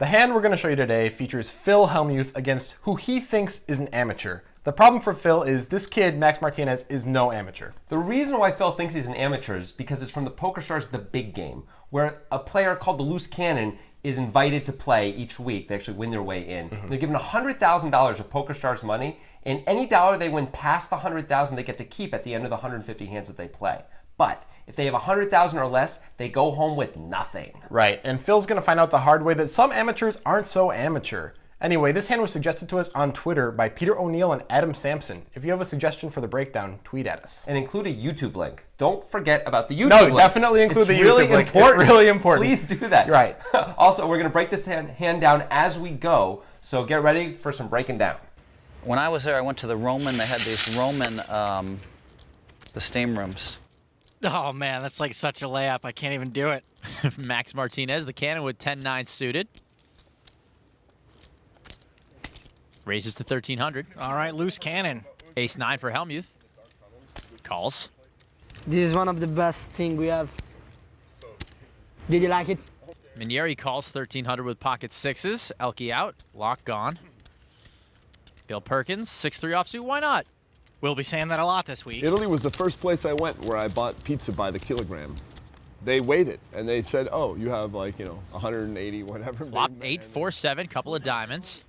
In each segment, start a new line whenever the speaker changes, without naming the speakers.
The hand we're going to show you today features Phil Hellmuth against who he thinks is an amateur. The problem for Phil is this kid, Max Martinez, is no amateur.
The reason why Phil thinks he's an amateur is because it's from the PokerStars The Big Game, where a player called the Loose Cannon is invited to play each week. They actually win their way in. They're given $100,000 of PokerStars money, and any dollar they win past the $100,000 they get to keep at the end of the 150 hands that they play. But if they have $100,000 or less, they go home with nothing.
Right, and Phil's going to find out the hard way that some amateurs aren't so amateur. Anyway, this hand was suggested to us on Twitter by Peter O'Neill and Adam Sampson. If you have a suggestion for the breakdown, tweet at us.
And include a YouTube link. Don't forget about the YouTube link.
No, definitely include the YouTube link.
It's
really important.
Please do that.
You're right.
Also, we're going to break this hand down as we go, so get ready for some breaking down.
When I was there, I went to the Roman. They had these Roman, the steam rooms.
Oh, man, that's like such a layup. I can't even do it.
Max Martinez, the cannon with 10-9 suited. Raises to 1,300.
All right, loose cannon.
Ace-9 for Hellmuth. Calls.
This is one of the best thing we have. Did you like it?
Minieri calls 1,300 with pocket sixes. Elke out. Lock gone. Bill Perkins, 6-3 offsuit. Why not?
We'll be saying that a lot this week.
Italy was the first place I went where I bought pizza by the kilogram. They weighed it, and they said, oh, you have 180, whatever.
Flop 8-4-7, couple of diamonds.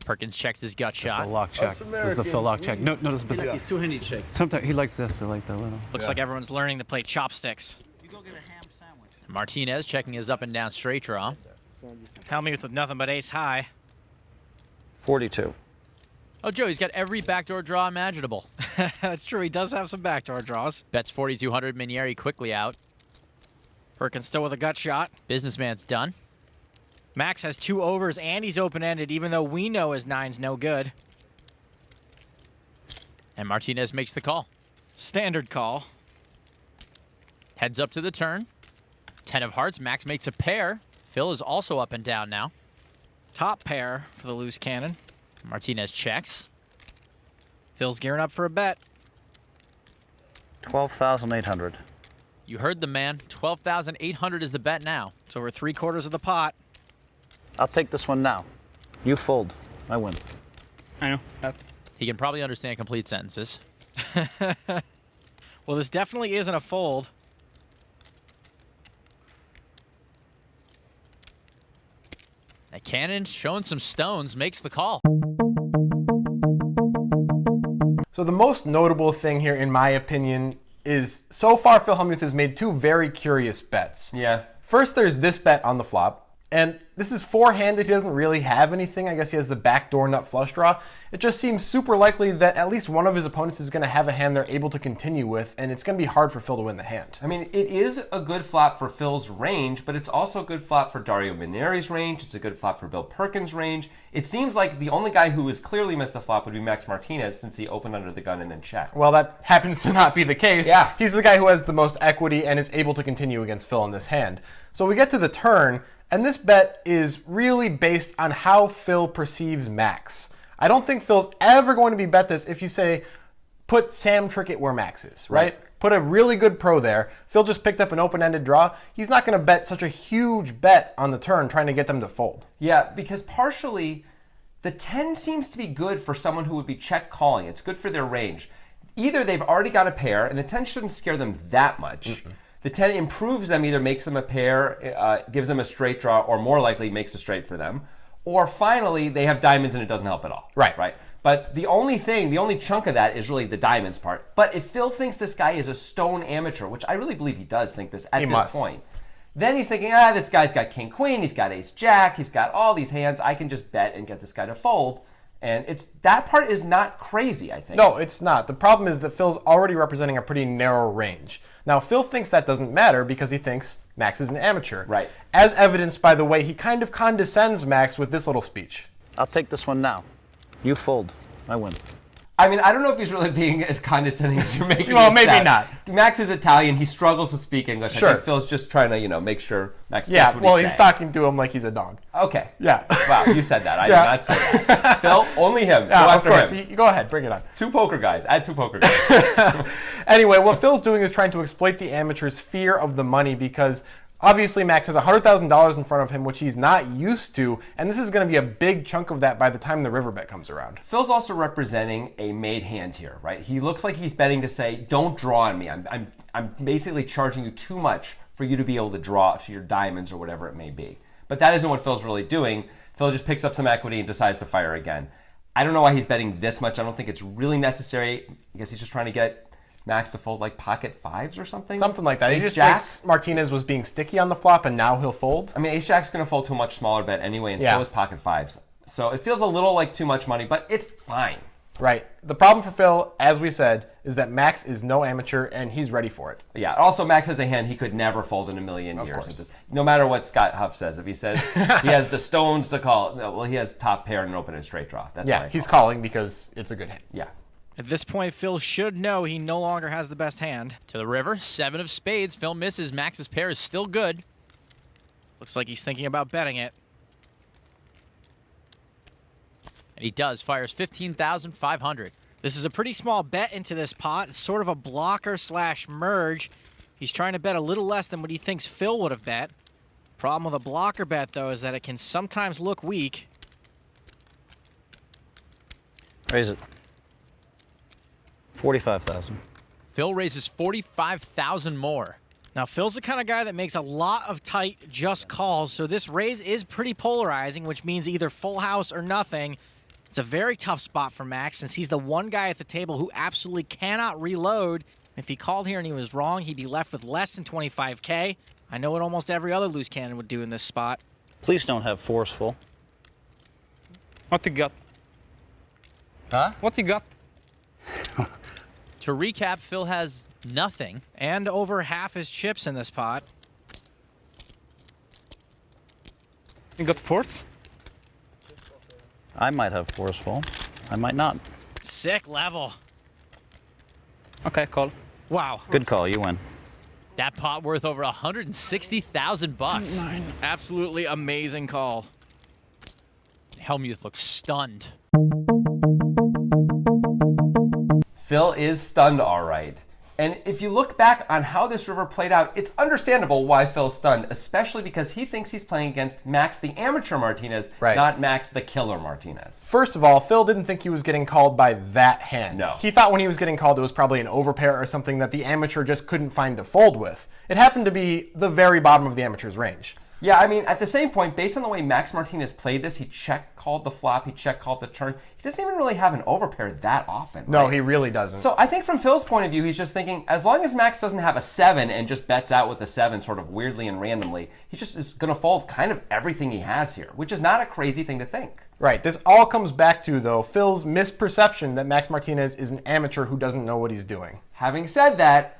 Perkins checks his gut shot.
That's a lock check. This is the Phil lock check. No, notice the
He's two-handed check.
Sometimes he likes this. I like that little.
Looks like everyone's learning to play chopsticks.
You go get a ham sandwich.
Martinez checking his up and down straight draw.
Hellmuth with nothing but ace high.
42.
Oh, Joe, he's got every backdoor draw imaginable.
That's true. He does have some backdoor draws.
Bets 4,200. Minieri quickly out.
Perkins still with a gut shot.
Businessman's done.
Max has 2 overs and he's open-ended, even though we know his 9's no good.
And Martinez makes the call.
Standard call.
Heads up to the turn. 10 of hearts. Max makes a pair. Phil is also up and down now.
Top pair for the loose cannon.
Martinez checks.
Phil's gearing up for a bet.
12,800.
You heard the man. 12,800 is the bet now.
It's over 3/4 of the pot.
I'll take this one now. You fold. I win.
I know.
He can probably understand complete sentences.
Well, this definitely isn't a fold.
A cannon showing some stones makes the call.
So the most notable thing here, in my opinion, is so far Phil Hellmuth has made 2 very curious bets.
Yeah.
First, there's this bet on the flop. And this is four-handed. He doesn't really have anything. I guess he has the backdoor nut flush draw. It just seems super likely that at least one of his opponents is going to have a hand they're able to continue with, and it's going to be hard for Phil to win the hand.
I mean, it is a good flop for Phil's range, but it's also a good flop for Dario Minieri's range. It's a good flop for Bill Perkins' range. It seems like the only guy who has clearly missed the flop would be Max Martinez, since he opened under the gun and then checked.
Well, that happens to not be the case.
Yeah.
He's the guy who has the most equity and is able to continue against Phil in this hand. So we get to the turn, and this bet is really based on how Phil perceives Max. I don't think Phil's ever going to be bet this if you say, put Sam Trickett where Max is, right? Put a really good pro there. Phil just picked up an open-ended draw. He's not going to bet such a huge bet on the turn trying to get them to fold.
Yeah, because partially, the 10 seems to be good for someone who would be check calling. It's good for their range. Either they've already got a pair, and the 10 shouldn't scare them that much. The 10 improves them, either makes them a pair, gives them a straight draw, or more likely makes a straight for them. Or finally, they have diamonds and it doesn't help at all.
Right.
But the only chunk of that is really the diamonds part. But if Phil thinks this guy is a stone amateur, which I really believe he does think this at this point, then he's thinking, this guy's got king queen, he's got ace jack, he's got all these hands, I can just bet and get this guy to fold. And that part is not crazy, I think.
No, it's not. The problem is that Phil's already representing a pretty narrow range. Now, Phil thinks that doesn't matter because he thinks Max is an amateur.
Right.
As evidenced by the way he kind of condescends Max with this little speech.
I'll take this one now. You fold. I win.
I mean, I don't know if he's really being as condescending as you're making
Well,
it
maybe
sound.
not.
Max is Italian. He struggles to speak English.
Sure.
I think Phil's just trying to, make sure Max gets
Yeah,
what
well,
he's
he's
saying.
talking to him like he's a dog.
Okay.
Yeah.
Wow, you said that. I
Yeah.
did not say that. Phil, only him. Go
Yeah, of
after
course.
him.
Go ahead, bring it on.
2 poker guys. Add 2 poker guys.
Anyway, what Phil's doing is trying to exploit the amateur's fear of the money because Obviously, Max has $100,000 in front of him, which he's not used to, and this is going to be a big chunk of that by the time the river bet comes around.
Phil's also representing a made hand here, right? He looks like he's betting to say, don't draw on me. I'm basically charging you too much for you to be able to draw to your diamonds or whatever it may be. But that isn't what Phil's really doing. Phil just picks up some equity and decides to fire again. I don't know why he's betting this much. I don't think it's really necessary. I guess he's just trying to get Max to fold like pocket fives or something.
Something like that. He just
Jack?
thinks Martinez was being sticky on the flop, and now he'll fold.
I mean, ace jack's going to fold to a much smaller bet anyway, and so is pocket fives. So it feels a little like too much money, but it's fine.
Right. The problem for Phil, as we said, is that Max is no amateur, and he's ready for it.
Yeah. Also, Max has a hand he could never fold in a million years.
Of course.
Just, no matter what Scott Huff says, if he says he has the stones to call, no, well, he has top pair and an open and straight draw. That's why
He's calling because it's a good hand.
Yeah.
At this point, Phil should know he no longer has the best hand.
To the river, 7 of spades. Phil misses. Max's pair is still good.
Looks like he's thinking about betting it.
And he does. Fires 15,500.
This is a pretty small bet into this pot. It's sort of a blocker / merge. He's trying to bet a little less than what he thinks Phil would have bet. Problem with a blocker bet, though, is that it can sometimes look weak.
Raise it. 45,000.
Phil raises 45,000 more.
Now, Phil's the kind of guy that makes a lot of tight just calls, so this raise is pretty polarizing, which means either full house or nothing. It's a very tough spot for Max since he's the one guy at the table who absolutely cannot reload. If he called here and he was wrong, he'd be left with less than 25K. I know what almost every other loose cannon would do in this spot.
Please don't have forceful.
What you got?
Huh?
What you got?
To recap, Phil has nothing.
And over half his chips in this pot.
You got fourth?
I might have forceful. I might not.
Sick level.
Okay, call.
Wow.
Good call, you win.
That pot worth over 160,000 bucks.
Absolutely amazing call.
Hellmuth looks stunned.
Phil is stunned, all right. And if you look back on how this river played out, it's understandable why Phil's stunned, especially because he thinks he's playing against Max the amateur Martinez, not Max the killer Martinez.
First of all, Phil didn't think he was getting called by that hand.
No.
He thought when he was getting called it was probably an overpair or something that the amateur just couldn't find to fold with. It happened to be the very bottom of the amateur's range.
Yeah, I mean, at the same point, based on the way Max Martinez played this, he check-called the flop, he check-called the turn. He doesn't even really have an overpair that often.
No,
right?
he really doesn't.
So I think from Phil's point of view, he's just thinking, as long as Max doesn't have a 7 and just bets out with a 7 sort of weirdly and randomly, he just is going to fold kind of everything he has here, which is not a crazy thing to think.
Right. This all comes back to, though, Phil's misperception that Max Martinez is an amateur who doesn't know what he's doing.
Having said that,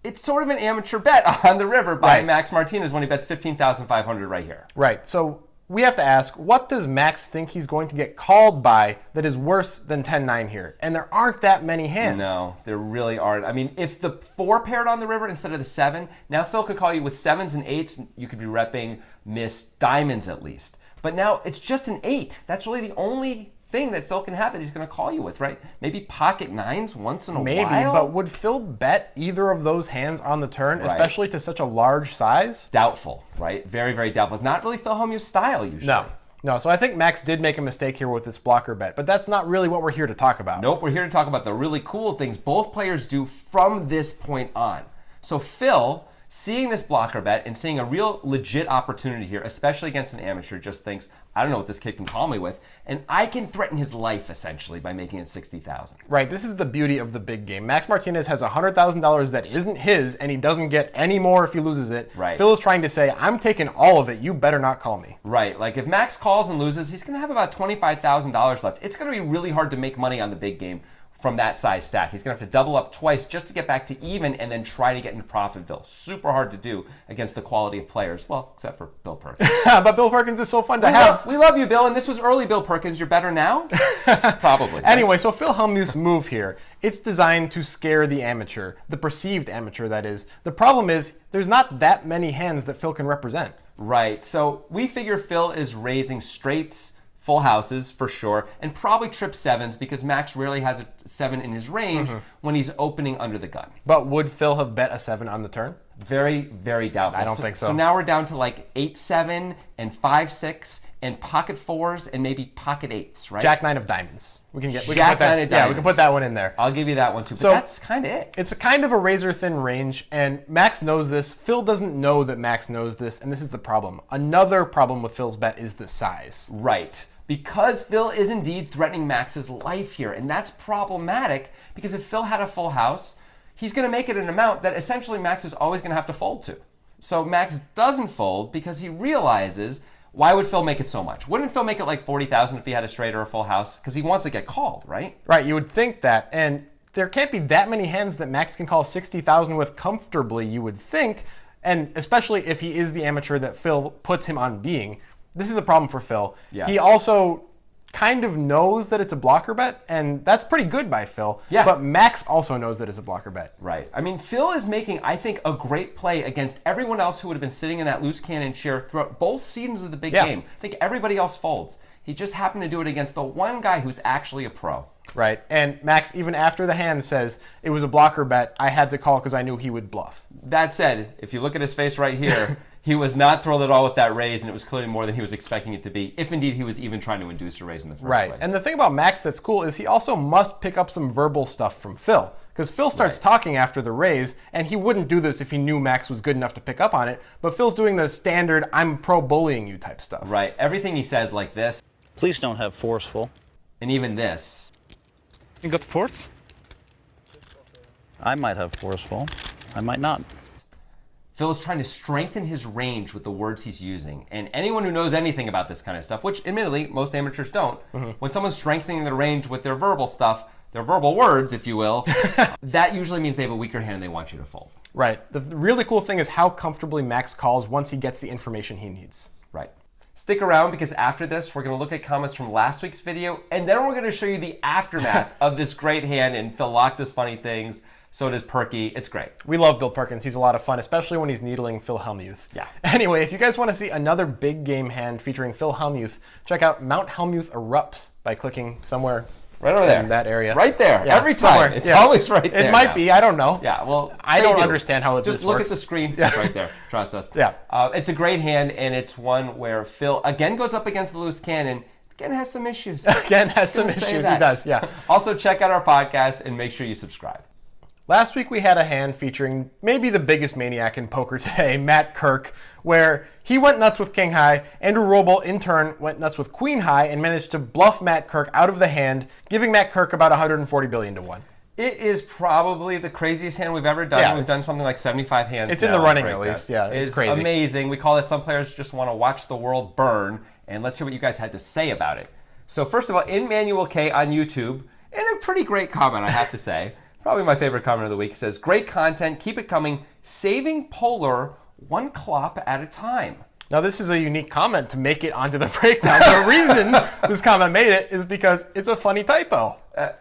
it's sort of an amateur bet on the river by Max Martinez when he bets 15,500 right here.
Right. So we have to ask, what does Max think he's going to get called by that is worse than 10-9 here? And there aren't that many hands.
No, there really aren't. I mean, if the 4 paired on the river instead of the 7, now Phil could call you with 7s and 8s. You could be repping missed diamonds at least. But now it's just an 8. That's really the only thing that Phil can have that he's going to call you with, right? Maybe pocket 9s once in a while.
Maybe, but would Phil bet either of those hands on the turn, especially to such a large size?
Doubtful, right? Very, very doubtful. Not really Phil Hellmuth's style usually.
No, so I think Max did make a mistake here with this blocker bet, but that's not really what we're here to talk about.
Nope, we're here to talk about the really cool things both players do from this point on. So Phil, seeing this blocker bet and seeing a real legit opportunity here, especially against an amateur, just thinks, I don't know what this kid can call me with, and I can threaten his life essentially by making it 60,000.
Right, this is the beauty of the big game. Max Martinez has $100,000 that isn't his, and he doesn't get any more if he loses it.
Right.
Phil is trying to say, I'm taking all of it, you better not call me.
Right, like if Max calls and loses, he's going to have about $25,000 left. It's going to be really hard to make money on the big game from that size stack. He's going to have to double up twice just to get back to even and then try to get into Profitville. Super hard to do against the quality of players. Well, except for Bill Perkins.
But Bill Perkins is so fun to have.
We love you, Bill, and this was early Bill Perkins. You're better now? Probably. Right?
Anyway, so Phil Hellmuth's move here, it's designed to scare the amateur, the perceived amateur, that is. The problem is, there's not that many hands that Phil can represent.
Right, so we figure Phil is raising straights, full houses for sure, and probably trip 7s because Max rarely has a 7 in his range when he's opening under the gun.
But would Phil have bet a 7 on the turn?
Very, very doubtful.
I don't think so.
So now we're down to like 8-7 and 5-6 and pocket 4s and maybe pocket 8s, right?
Jack 9 of diamonds. We can put
Jack
that,
9 of
yeah, we
diamonds.
can put that one in there.
I'll give you that one too. But
So-
that's kind of it.
It's a kind of a razor-thin range, and Max knows this. Phil doesn't know that Max knows this, and this is the problem. Another problem with Phil's bet is the size.
Right. Because Phil is indeed threatening Max's life here, and that's problematic because if Phil had a full house, he's going to make it an amount that essentially Max is always going to have to fold to. So Max doesn't fold because he realizes, why would Phil make it so much? Wouldn't Phil make it like 40,000 if he had a straight or a full house? Because he wants to get called, right?
Right, you would think that, and there can't be that many hands that Max can call 60,000 with comfortably, you would think, and especially if he is the amateur that Phil puts him on being. This is a problem for Phil.
Yeah.
He also kind of knows that it's a blocker bet, and that's pretty good by Phil.
Yeah.
But Max also knows that it's a blocker bet.
Right. I mean, Phil is making, I think, a great play against everyone else who would have been sitting in that loose cannon chair throughout both seasons of the big
Yeah.
game. I think everybody else folds. He just happened to do it against the one guy who's actually a pro.
Right, and Max, even after the hand, says it was a blocker bet, I had to call because I knew he would bluff.
That said, if you look at his face right here, he was not thrilled at all with that raise, and it was clearly more than he was expecting it to be, if indeed he was even trying to induce a raise in the first
Right,
place.
and the thing about Max that's cool is he also must pick up some verbal stuff from Phil. Because Phil starts talking after the raise, and he wouldn't do this if he knew Max was good enough to pick up on it, but Phil's doing the standard, I'm pro-bullying you type stuff.
Right. Everything he says like this,
Please don't have forceful.
and even this.
You got fourths?
I might have forceful. I might not.
Phil is trying to strengthen his range with the words he's using. And anyone who knows anything about this kind of stuff, which admittedly most amateurs don't, when someone's strengthening their range with their verbal stuff, their verbal words, if you will, that usually means they have a weaker hand and they want you to fold.
Right. The really cool thing is how comfortably Max calls once he gets the information he needs.
Right. Stick around because after this, we're going to look at comments from last week's video, and then we're going to show you the aftermath of this great hand, and Phil Lock does funny things, so does Perky. It's great.
We love Bill Perkins. He's a lot of fun, especially when he's needling Phil Hellmuth.
Yeah.
Anyway, if you guys want to see another big game hand featuring Phil Hellmuth, check out Mount Hellmuth Erupts by clicking somewhere
Right over there.
in that area.
Right there.
Yeah,
Every time.
somewhere.
It's
Yeah.
always right there.
It might
now.
be. I don't know.
Yeah, well,
I
they
don't
do.
understand how
Just
this
look
works.
at the screen. It's right there. Trust us.
Yeah.
It's a great hand, and it's one where Phil, again, goes up against the loose cannon. Again, has some issues.
Again, has some
Gonna say
issues.
that.
He does, yeah.
Also, check out our podcast and make sure you subscribe.
Last week we had a hand featuring maybe the biggest maniac in poker today, Matt Kirk, where he went nuts with King High. Andrew Roble, in turn, went nuts with Queen High and managed to bluff Matt Kirk out of the hand, giving Matt Kirk about 140 billion to 1.
It is probably the craziest hand we've ever done.
Yeah,
We've done something like 75 hands.
It's in
now
the running
to
at
break
least,
that.
yeah, it's crazy.
Amazing. We call it some players just want to watch the world burn, and let's hear what you guys had to say about it. So first of all, in Manuel K on YouTube, and a pretty great comment, I have to say. Probably my favorite comment of the week. Says, great content, keep it coming, saving Polar one clop at a time.
Now this is a unique comment to make it onto the breakdown. The reason this comment made it is because it's a funny typo.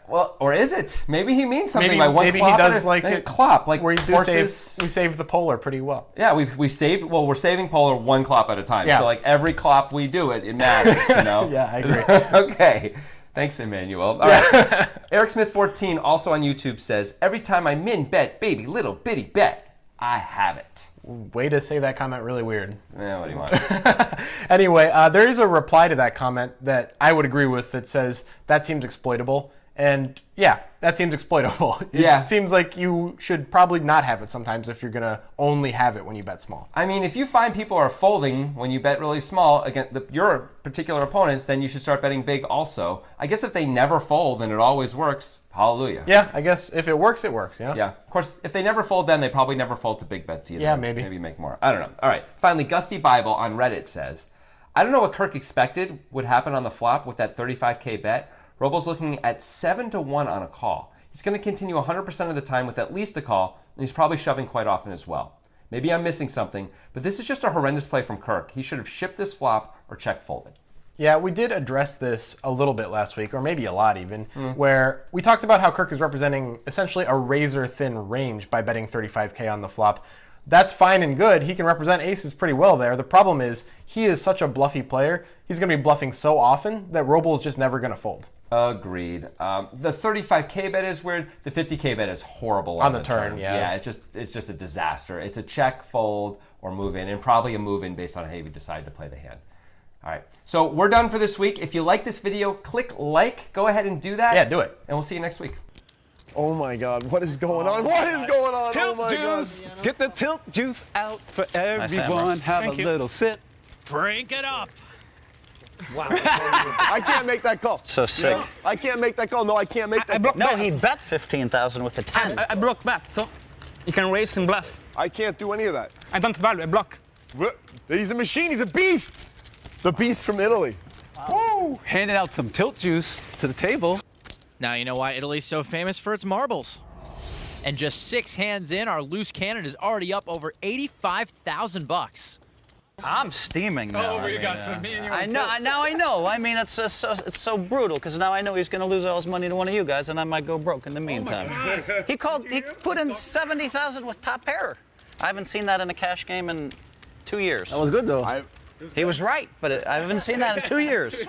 Well, or is it? Maybe he means something
Maybe,
by one
maybe
clop
he does
at a,
like
a
it
clop, like
where you do
horses.
save, we saved the Polar pretty well.
Yeah, we saved. Well, we're saving Polar one clop at a time.
Yeah.
So like every clop we do it matters. You know.
Yeah, I agree.
Okay. Thanks, Emmanuel. All right. Eric Smith 14 also on YouTube says, every time I min bet, baby, little bitty bet, I have it.
Way to say that comment really weird.
Yeah, what do you want?
Anyway, there is a reply to that comment that I would agree with that says, that seems exploitable. And yeah, that seems exploitable. It seems like you should probably not have it sometimes if you're going to only have it when you bet small.
I mean, if you find people are folding when you bet really small against your particular opponents, then you should start betting big also. I guess if they never fold and it always works, hallelujah.
Yeah, I guess if it works, you know?
Yeah. Of course, if they never fold, then they probably never fold to big bets either.
Yeah, maybe.
Maybe make more. I don't know. All right. Finally, Gusty Bible on Reddit says, I don't know what Kirk expected would happen on the flop with that 35K bet. Roble's looking at 7-1 on a call. He's going to continue 100% of the time with at least a call, and he's probably shoving quite often as well. Maybe I'm missing something, but this is just a horrendous play from Kirk. He should have shipped this flop or check folded.
Yeah, we did address this a little bit last week, or maybe a lot even, where we talked about how Kirk is representing essentially a razor-thin range by betting 35K on the flop. That's fine and good. He can represent aces pretty well there. The problem is he is such a bluffy player, he's going to be bluffing so often that Roble is just never going to fold.
Agreed. The 35K bet is weird. The 50K bet is horrible on
the turn. Yeah.
Yeah, it's just a disaster. It's a check, fold, or move in, and probably a move in based on how you decide to play the hand. All right, so we're done for this week. If you like this video, click like. Go ahead and do that.
Yeah, do it.
And we'll see you next week.
Oh my God, what is going on? What is going on?
Tilt
oh my
juice.
God.
Get the tilt juice out for
hammer.
everyone. Have
Thank
a
you.
little sip.
Drink it up.
I can't make that call.
So sick.
No, I can't make that call. No, I can't make that call.
No, he bet 15,000 with the 10.
I block back, so you can raise and bluff.
I can't do any of that.
I don't value, I block.
He's a machine. He's a beast. The beast from Italy.
Woo! Handing out some tilt juice to the table.
Now you know why Italy's so famous for its marbles.
And just 6 hands in, our loose cannon is already up over 85,000 bucks.
I'm steaming now.
Oh, we got some me and you on
I know. Now I know. I mean, it's so brutal because now I know he's going to lose all his money to one of you guys, and I might go broke in the meantime. He put in 70,000 with top pair. I haven't seen that in a cash game in 2 years.
That was good though.
He was right, but I haven't seen that in 2 years.